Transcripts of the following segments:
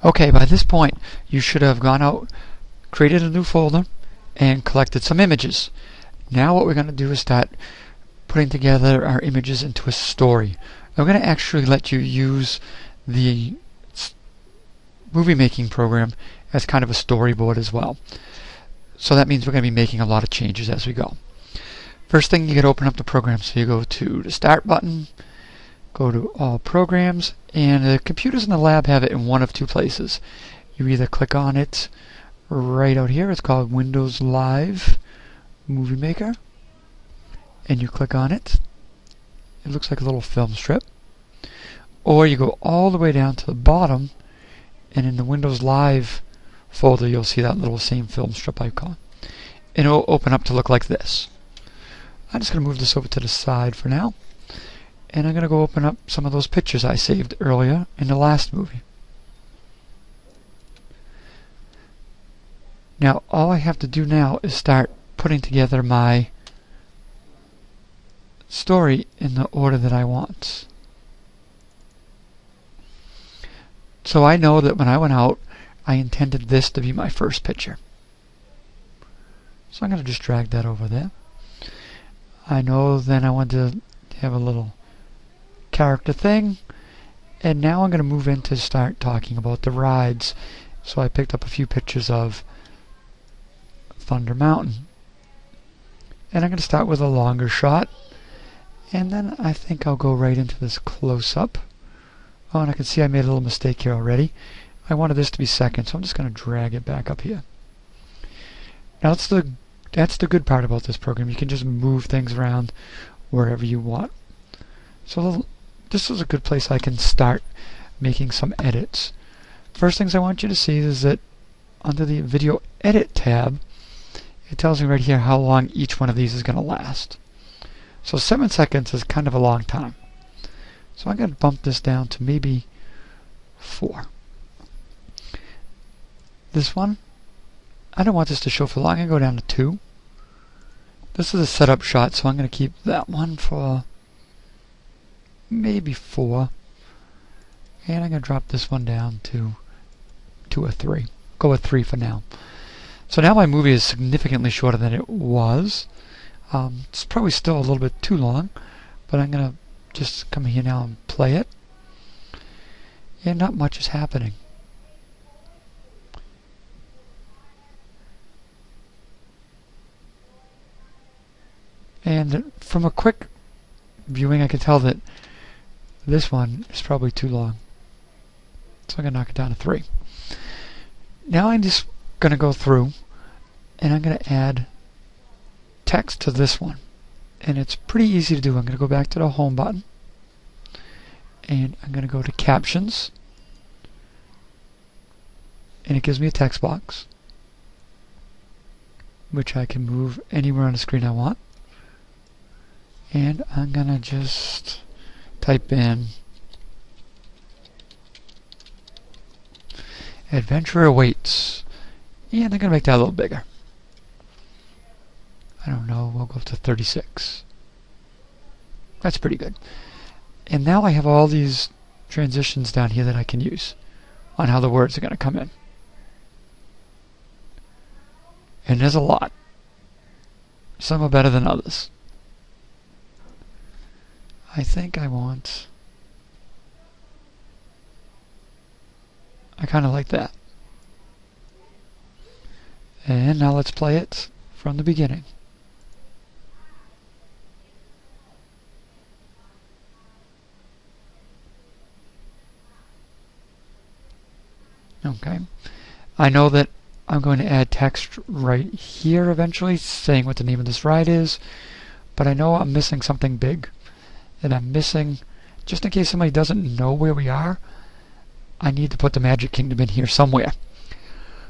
Okay, by this point you should have gone out, created a new folder, and collected some images. Now what we're going to do is start putting together our images into a story. I'm going to actually let you use the movie making program as kind of a storyboard as well. So that means we're going to be making a lot of changes as we go. First thing, you got to open up the program. So you go to the Start button, go to All Programs, and the computers in the lab have it in one of two places. You either click on it right out here, it's called Windows Live Movie Maker, and you click on it. It looks like a little film strip. Or you go all the way down to the bottom, and in the Windows Live folder you'll see that little same film strip icon. And it'll open up to look like this. I'm just going to move this over to the side for now. And I'm going to go open up some of those pictures I saved earlier in the last movie. Now all I have to do now is start putting together my story in the order that I want. So I know that when I went out, I intended this to be my first picture. So I'm going to just drag that over there. I know then I want to have a little character thing, and now I'm going to move in to start talking about the rides. So I picked up a few pictures of Thunder Mountain, and I'm going to start with a longer shot, and then I think I'll go right into this close-up. Oh, and I can see I made a little mistake here already. I wanted this to be second, so I'm just going to drag it back up here. Now that's the good part about this program. You can just move things around wherever you want. So this is a good place I can start making some edits. First things I want you to see is that under the Video Edit tab, it tells me right here how long each one of these is going to last. So 7 seconds is kind of a long time. So I'm going to bump this down to maybe 4. This one, I don't want this to show for long. I'm going to go down to 2. This is a setup shot, so I'm going to keep that one for maybe 4. And I'm going to drop this one down to 2 or 3. Go with 3 for now. So now my movie is significantly shorter than it was. It's probably still a little bit too long, but I'm going to just come here now and play it. And not much is happening. And from a quick viewing, I can tell that this one is probably too long. So I'm going to knock it down to 3. Now I'm just going to go through and I'm going to add text to this one. And it's pretty easy to do. I'm going to go back to the home button and I'm going to go to captions, and it gives me a text box which I can move anywhere on the screen I want. And I'm going to just type in Adventure Awaits. And I'm going to make that a little bigger. I don't know, we'll go to 36. That's pretty good. And now I have all these transitions down here that I can use on how the words are going to come in. And there's a lot. Some are better than others. I think I kind of like that. And now let's play it from the beginning. Okay. I know that I'm going to add text right here eventually saying what the name of this ride is, but I know I'm missing something big. And I'm missing, just in case somebody doesn't know where we are, I need to put the Magic Kingdom in here somewhere.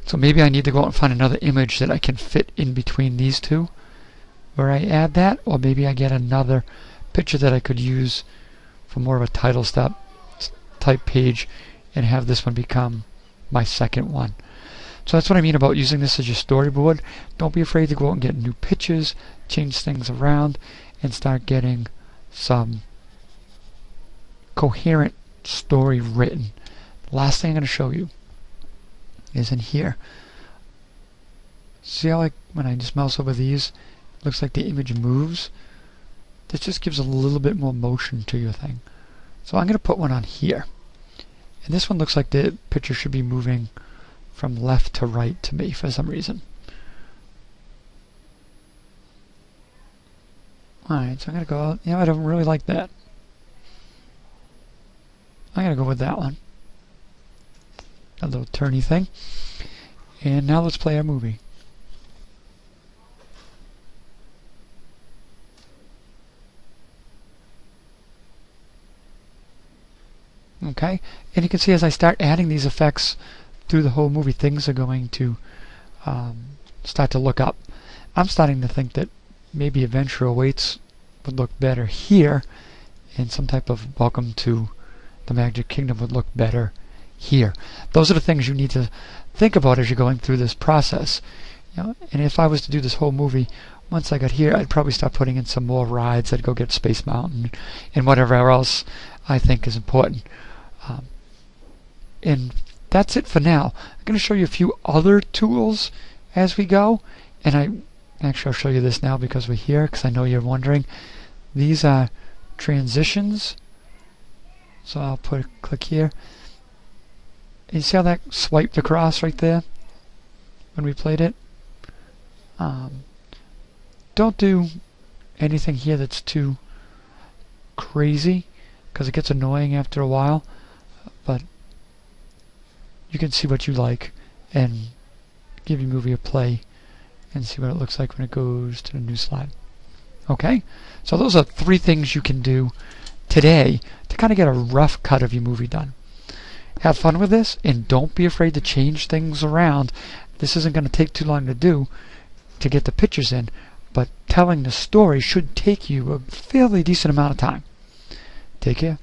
So maybe I need to go out and find another image that I can fit in between these two where I add that, or maybe I get another picture that I could use for more of a title step type page and have this one become my second one. So that's what I mean about using this as your storyboard. Don't be afraid to go out and get new pictures, change things around, and start getting some coherent story written. Last thing I'm going to show you is in here. See how, like, when I just mouse over these, it looks like the image moves? This just gives a little bit more motion to your thing. So I'm going to put one on here. And this one looks like the picture should be moving from left to right to me for some reason. Alright, so I'm going to go out. I don't really like that. I'm going to go with that one. A little turny thing. And now let's play our movie. Okay, and you can see as I start adding these effects through the whole movie, things are going to start to look up. I'm starting to think that maybe Adventure Awaits would look better here, and some type of Welcome to the Magic Kingdom would look better here. Those are the things you need to think about as you're going through this process. And if I was to do this whole movie, once I got here, I'd probably start putting in some more rides. I'd go get Space Mountain and whatever else I think is important. And that's it for now. I'm going to show you a few other tools as we go. And I'll show you this now because we're here, because I know you're wondering. These are transitions. So I'll click here. And you see how that swiped across right there when we played it? Don't do anything here that's too crazy, because it gets annoying after a while. But you can see what you like and give your movie a play and see what it looks like when it goes to the new slide. Okay, so those are 3 things you can do today to kind of get a rough cut of your movie done. Have fun with this, and don't be afraid to change things around. This isn't going to take too long to do to get the pictures in, but telling the story should take you a fairly decent amount of time. Take care.